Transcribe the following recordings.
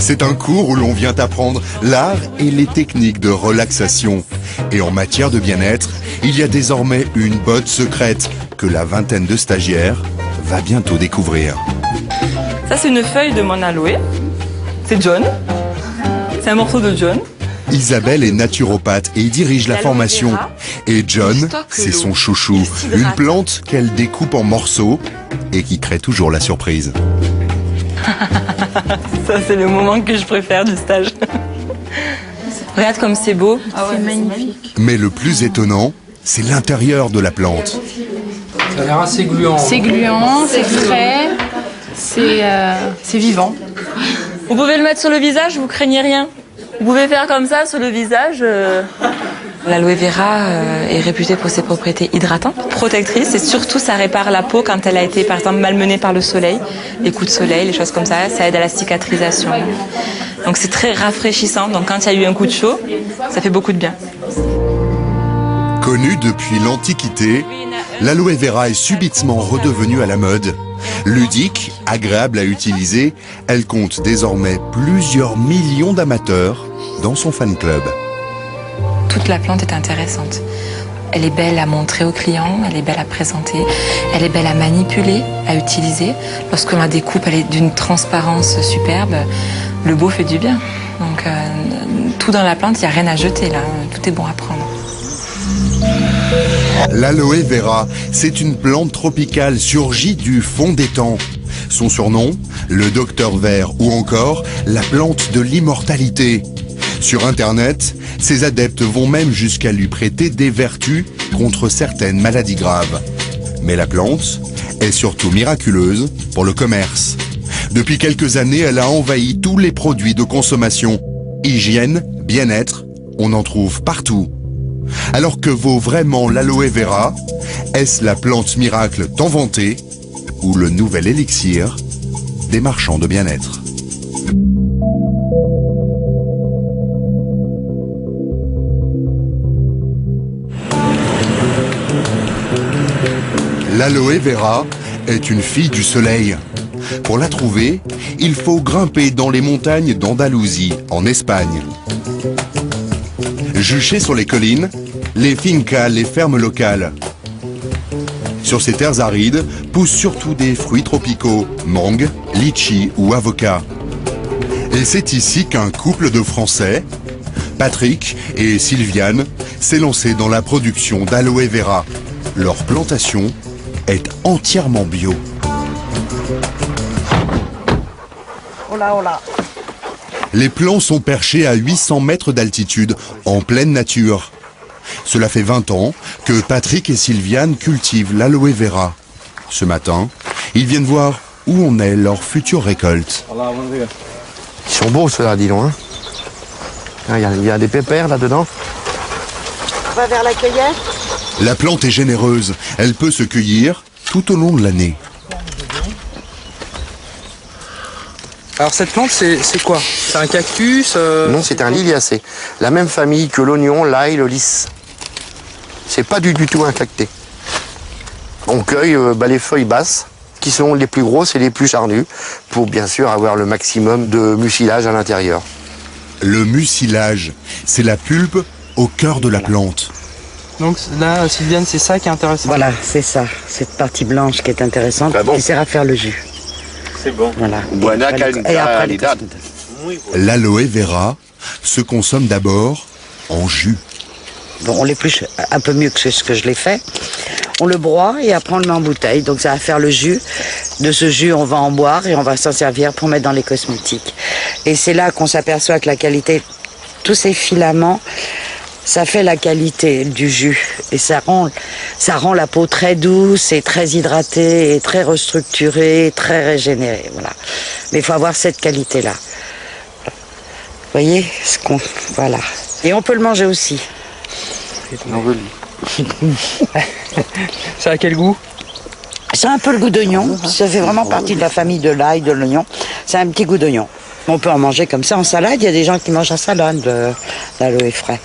C'est un cours où l'on vient apprendre l'art et les techniques de relaxation. Et en matière de bien-être, il y a désormais une botte secrète que la vingtaine de stagiaires va bientôt découvrir. Ça, c'est une feuille de mon aloe. C'est John. C'est un morceau de John. Isabelle est naturopathe et dirige la formation. Et John, c'est son chouchou, une plante qu'elle découpe en morceaux et qui crée toujours la surprise. Ça, c'est le moment que je préfère du stage. Regarde comme c'est beau. C'est magnifique. Mais le plus étonnant, c'est l'intérieur de la plante. Ça a l'air assez gluant. C'est gluant, c'est frais, c'est vivant. Vous pouvez le mettre sur le visage, vous craignez rien. Vous pouvez faire comme ça sur le visage. L'aloe vera est réputée pour ses propriétés hydratantes, protectrices, et surtout ça répare la peau quand elle a été par exemple malmenée par le soleil, les coups de soleil, les choses comme ça aide à la cicatrisation. Donc c'est très rafraîchissant, donc quand il y a eu un coup de chaud, ça fait beaucoup de bien. Connue depuis l'Antiquité, l'aloe vera est subitement redevenue à la mode. Ludique, agréable à utiliser, elle compte désormais plusieurs millions d'amateurs dans son fan club. Toute la plante est intéressante. Elle est belle à montrer aux clients, elle est belle à présenter, elle est belle à manipuler, à utiliser. Lorsqu'on la découpe, elle est d'une transparence superbe. Le beau fait du bien. Donc tout dans la plante, il n'y a rien à jeter là, tout est bon à prendre. L'aloe vera, c'est une plante tropicale surgie du fond des temps. Son surnom, le docteur vert ou encore la plante de l'immortalité. Sur Internet, ses adeptes vont même jusqu'à lui prêter des vertus contre certaines maladies graves. Mais la plante est surtout miraculeuse pour le commerce. Depuis quelques années, elle a envahi tous les produits de consommation. Hygiène, bien-être, on en trouve partout. Alors que vaut vraiment l'aloe vera? Est-ce la plante miracle tant vantée ou le nouvel élixir des marchands de bien-être? L'aloe vera est une fille du soleil. Pour la trouver, il faut grimper dans les montagnes d'Andalousie, en Espagne. Juchées sur les collines, les fincas, les fermes locales. Sur ces terres arides, poussent surtout des fruits tropicaux, mangue, litchi ou avocat. Et c'est ici qu'un couple de Français, Patrick et Sylviane, s'est lancé dans la production d'aloe vera. Leur plantation est entièrement bio. Hola, hola. Les plants sont perchés à 800 mètres d'altitude, en pleine nature. Cela fait 20 ans que Patrick et Sylviane cultivent l'aloe vera. Ce matin, ils viennent voir où en est leur future récolte. Ils sont beaux ceux-là, dis donc. Hein. Il y a des pépères là-dedans. On va vers la cueillette. La plante est généreuse, elle peut se cueillir tout au long de l'année. Alors cette plante, c'est quoi? C'est un cactus Non, c'est un liliacé. La même famille que l'oignon, l'ail, le lys. C'est pas du tout un cacté. On cueille les feuilles basses, qui sont les plus grosses et les plus charnues, pour bien sûr avoir le maximum de mucilage à l'intérieur. Le mucilage, c'est la pulpe au cœur de la plante. Donc là, Sylviane, c'est ça qui est intéressant. Voilà, c'est ça, cette partie blanche qui est intéressante, Ah bon. qui sert à faire le jus. C'est bon. Voilà. Buena calidad. L'aloe vera se consomme d'abord en jus. Bon, on l'épluche un peu mieux que ce que je l'ai fait. On le broie et après on le met en bouteille. Donc ça va faire le jus. De ce jus, on va en boire et on va s'en servir pour mettre dans les cosmétiques. Et c'est là qu'on s'aperçoit que la qualité, tous ces filaments, ça fait la qualité du jus. Et ça rend la peau très douce et très hydratée et très restructurée, très régénérée. Voilà. Mais il faut avoir cette qualité-là. Vous voyez ce qu'on... Voilà. Et on peut le manger aussi. Ça a quel goût? C'est un peu le goût d'oignon. Ça fait vraiment partie de la famille de l'ail, de l'oignon. C'est un petit goût d'oignon. On peut en manger comme ça en salade. Il y a des gens qui mangent en salade l'aloe frais.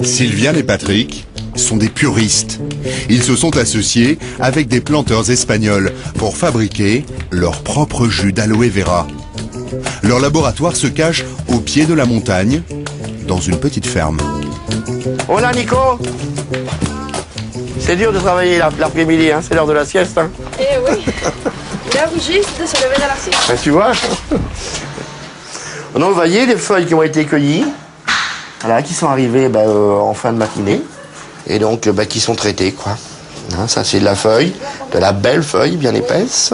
Sylviane et Patrick sont des puristes. Ils se sont associés avec des planteurs espagnols pour fabriquer leur propre jus d'aloe vera. Leur laboratoire se cache au pied de la montagne, dans une petite ferme. Hola Nico. C'est dur de travailler l'après-midi, hein, c'est l'heure de la sieste. Hein. Eh oui, il a bougé, de se lever dans la sieste. Ben, tu vois. Donc vous voyez les feuilles qui ont été cueillies, voilà, qui sont arrivées en fin de matinée, et donc qui sont traitées, quoi. Hein, ça c'est de la feuille, de la belle feuille bien épaisse,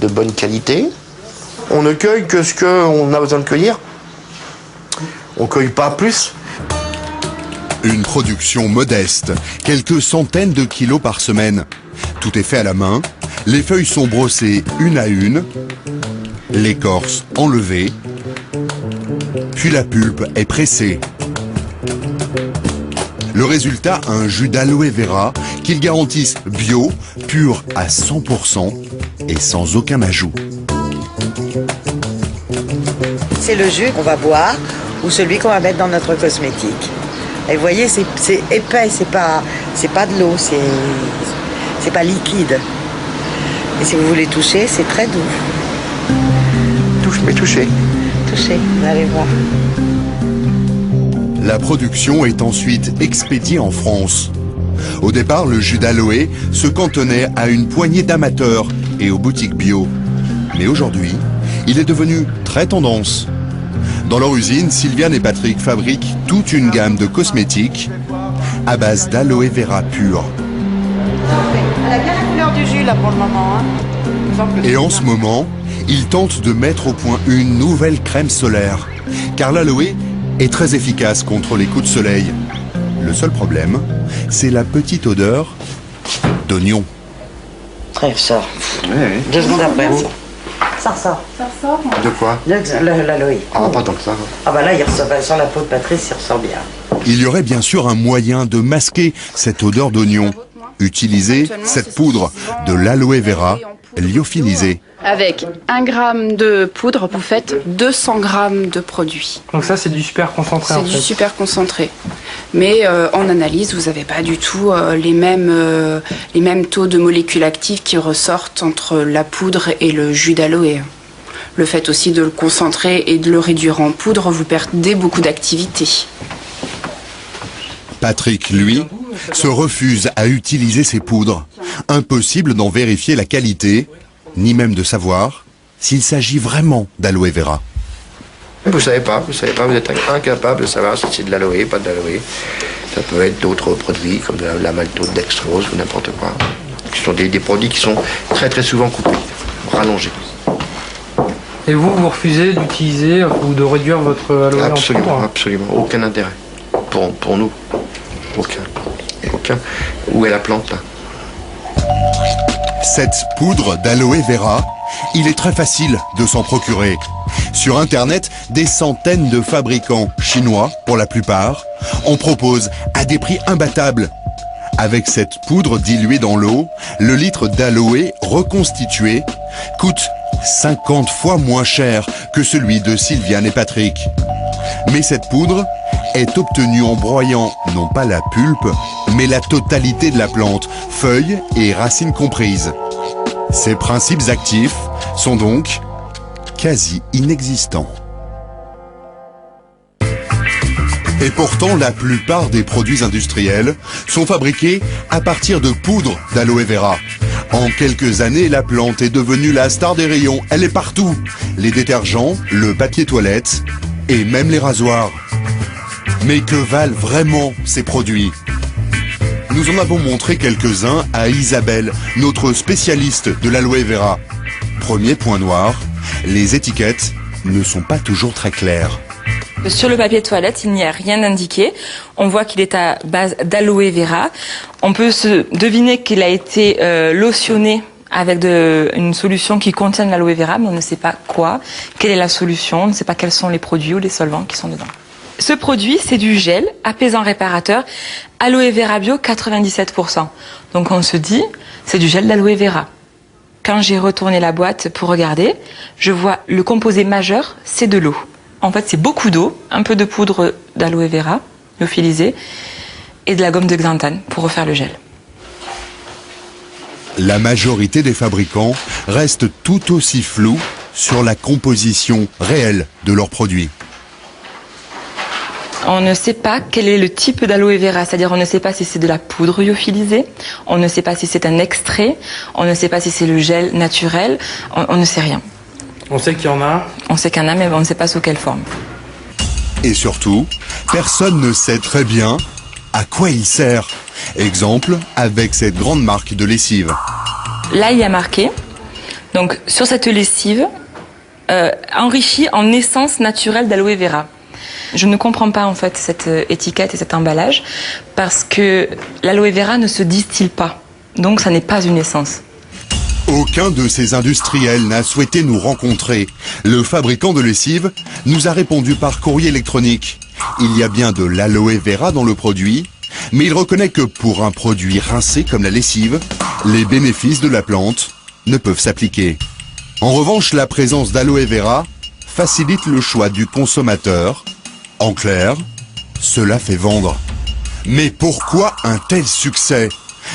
de bonne qualité. On ne cueille que ce qu'on a besoin de cueillir. On ne cueille pas plus. Une production modeste, quelques centaines de kilos par semaine. Tout est fait à la main, les feuilles sont brossées une à une, l'écorce enlevée, puis la pulpe est pressée. Le résultat, un jus d'aloe vera qu'ils garantissent bio, pur à 100% et sans aucun ajout. C'est le jus qu'on va boire ou celui qu'on va mettre dans notre cosmétique. Et vous voyez, c'est épais, c'est pas de l'eau, c'est pas liquide. Et si vous voulez toucher, c'est très doux. Touchez. Touchez, vous allez voir. La production est ensuite expédiée en France. Au départ, le jus d'aloe se cantonnait à une poignée d'amateurs et aux boutiques bio. Mais aujourd'hui, il est devenu très tendance. Dans leur usine, Sylviane et Patrick fabriquent toute une gamme de cosmétiques à base d'aloe vera pur. Elle a bien la couleur du jus là pour le moment. Hein. Et en ce moment, ils tentent de mettre au point une nouvelle crème solaire. Car l'aloe est très efficace contre les coups de soleil. Le seul problème, c'est la petite odeur d'oignon. Après, elle ressort. Oui. 2 secondes après, elle ressort. Ça ressort. De quoi? L'aloe. Ah, pas tant que ça. Ah bah là, il ressort sur la peau de Patrice, il ressort bien. Il y aurait bien sûr un moyen de masquer cette odeur d'oignon. Utiliser cette poudre de l'aloe vera lyophilisée. Avec 1 gramme de poudre, vous faites 200 grammes de produit. Donc ça, c'est du super concentré, C'est en du fait. super concentré. Mais en analyse, vous n'avez pas du tout les mêmes taux de molécules actives qui ressortent entre la poudre et le jus d'aloe. Le fait aussi de le concentrer et de le réduire en poudre, vous perdez beaucoup d'activité. Patrick, lui, se refuse à utiliser ces poudres. Impossible d'en vérifier la qualité, ni même de savoir s'il s'agit vraiment d'aloe vera. Vous savez pas, vous êtes incapable de savoir si c'est de l'aloe, pas de l'aloe. Ça peut être d'autres produits, comme de la maltodextrose ou n'importe quoi. Ce sont des produits qui sont très très souvent coupés, rallongés. Et vous refusez d'utiliser ou de réduire votre aloe en Absolument, poudre? absolument. Aucun intérêt. Pour nous. Aucun. Où est la plante là? Cette poudre d'aloe vera, il est très facile de s'en procurer. Sur Internet, des centaines de fabricants chinois, pour la plupart, en proposent à des prix imbattables. Avec cette poudre diluée dans l'eau, le litre d'aloe reconstitué coûte 50 fois moins cher que celui de Sylviane et Patrick. Mais cette poudre est obtenue en broyant non pas la pulpe, mais la totalité de la plante, feuilles et racines comprises. Ces principes actifs sont donc quasi inexistants. Et pourtant, la plupart des produits industriels sont fabriqués à partir de poudre d'aloe vera. En quelques années, la plante est devenue la star des rayons. Elle est partout. Les détergents, le papier toilette et même les rasoirs. Mais que valent vraiment ces produits? Nous en avons montré quelques-uns à Isabelle, notre spécialiste de l'aloe vera. Premier point noir, les étiquettes ne sont pas toujours très claires. Sur le papier toilette, il n'y a rien indiqué. On voit qu'il est à base d'aloe vera. On peut se deviner qu'il a été lotionné avec une solution qui contient de l'aloe vera, mais on ne sait pas quoi, quelle est la solution, on ne sait pas quels sont les produits ou les solvants qui sont dedans. Ce produit, c'est du gel apaisant réparateur aloe vera bio 97%. Donc on se dit, c'est du gel d'aloe vera. Quand j'ai retourné la boîte pour regarder, je vois le composé majeur, c'est de l'eau. En fait, c'est beaucoup d'eau, un peu de poudre d'aloe vera, lyophilisée, et de la gomme de xanthane pour refaire le gel. La majorité des fabricants restent tout aussi flous sur la composition réelle de leurs produits. On ne sait pas quel est le type d'aloe vera, c'est-à-dire on ne sait pas si c'est de la poudre lyophilisée, on ne sait pas si c'est un extrait, on ne sait pas si c'est le gel naturel, on ne sait rien. On sait qu'il y en a. On sait qu'il y en a, mais on ne sait pas sous quelle forme. Et surtout, personne ne sait très bien à quoi il sert. Exemple avec cette grande marque de lessive. Là, il y a marqué, donc sur cette lessive, enrichie en essence naturelle d'aloe vera. Je ne comprends pas en fait cette étiquette et cet emballage parce que l'aloe vera ne se distille pas, donc ça n'est pas une essence. Aucun de ces industriels n'a souhaité nous rencontrer. Le fabricant de lessive nous a répondu par courrier électronique. Il y a bien de l'aloe vera dans le produit, mais il reconnaît que pour un produit rincé comme la lessive, les bénéfices de la plante ne peuvent s'appliquer. En revanche, la présence d'aloe vera facilite le choix du consommateur. En clair, cela fait vendre. Mais pourquoi un tel succès ?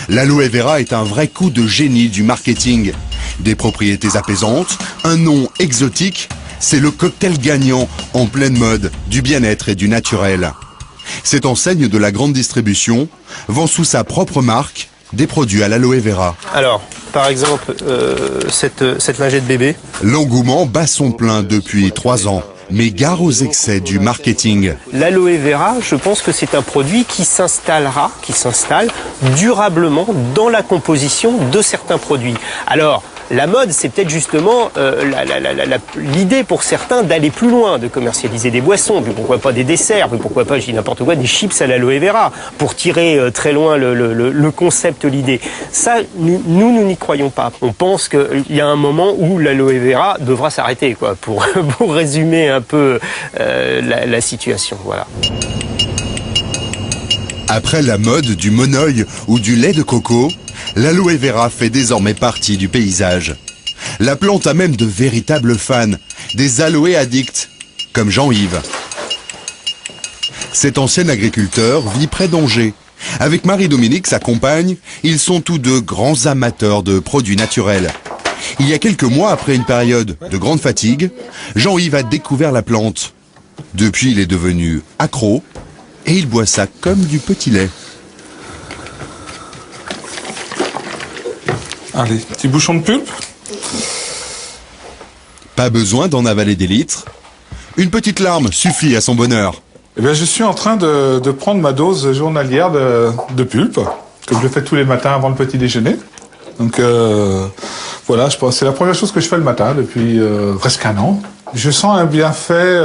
L'aloe vera est un vrai coup de génie du marketing. Des propriétés apaisantes, un nom exotique, c'est le cocktail gagnant en pleine mode du bien-être et du naturel. Cette enseigne de la grande distribution vend sous sa propre marque des produits à l'aloe vera. Alors, par exemple, cette lingette bébé. L'engouement bat son plein depuis 3 ans. Mais gare aux excès du marketing. L'aloe vera, je pense que c'est un produit qui s'installe durablement dans la composition de certains produits. Alors, la mode, c'est peut-être justement l'idée pour certains d'aller plus loin, de commercialiser des boissons, puis pourquoi pas des desserts, puis pourquoi pas, je dis n'importe quoi, des chips à l'aloe vera, pour tirer très loin le concept, l'idée. Ça, nous n'y croyons pas. On pense qu'il y a un moment où l'aloe vera devra s'arrêter, quoi, pour résumer un peu la situation. Voilà. Après la mode du monoeil ou du lait de coco, l'aloe vera fait désormais partie du paysage. La plante a même de véritables fans, des aloe addicts, comme Jean-Yves. Cet ancien agriculteur vit près d'Angers. Avec Marie-Dominique, sa compagne, ils sont tous deux grands amateurs de produits naturels. Il y a quelques mois, après une période de grande fatigue, Jean-Yves a découvert la plante. Depuis, il est devenu accro et il boit ça comme du petit lait. Allez, petit bouchon de pulpe. Pas besoin d'en avaler des litres. Une petite larme suffit à son bonheur. Eh bien, je suis en train de prendre ma dose journalière de pulpe, comme je le fais tous les matins avant le petit déjeuner. Donc voilà, je pense c'est la première chose que je fais le matin depuis presque 1 an. Je sens un bienfait,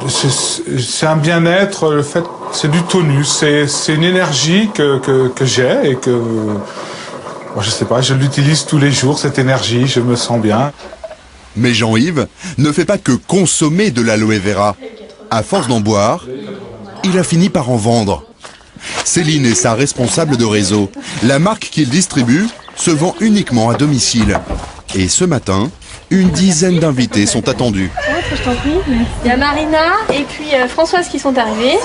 c'est un bien-être, le fait, c'est du tonus, c'est une énergie que j'ai et que, moi, je sais pas, je l'utilise tous les jours, cette énergie, je me sens bien. Mais Jean-Yves ne fait pas que consommer de l'aloe vera. À force d'en boire, il a fini par en vendre. Céline est sa responsable de réseau. La marque qu'il distribue se vend uniquement à domicile. Et ce matin, une dizaine d'invités sont attendus. Je t'en prie. Il y a Marina et puis Françoise qui sont arrivées.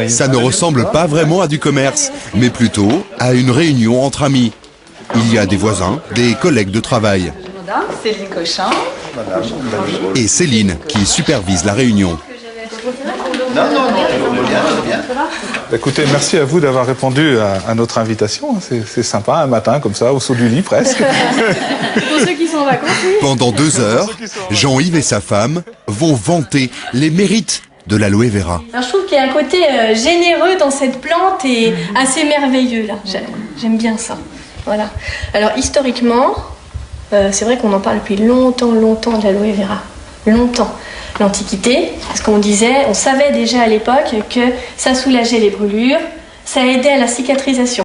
Ça ne ressemble pas vraiment à du commerce, mais plutôt à une réunion entre amis. Il y a des voisins, des collègues de travail. Céline Cochin. Et Céline qui supervise la réunion. Écoutez, merci à vous d'avoir répondu à notre invitation. C'est sympa, un matin comme ça, au saut du lit presque. Pour ceux qui sont en vacances, oui. Pendant 2 heures, Jean-Yves et sa femme vont vanter les mérites de l'aloe vera. Alors, je trouve qu'il y a un côté généreux dans cette plante et assez merveilleux là. J'aime bien ça. Voilà. Alors historiquement, c'est vrai qu'on en parle depuis longtemps de l'aloe vera. Longtemps. L'Antiquité, parce qu'on disait, on savait déjà à l'époque que ça soulageait les brûlures, ça aidait à la cicatrisation.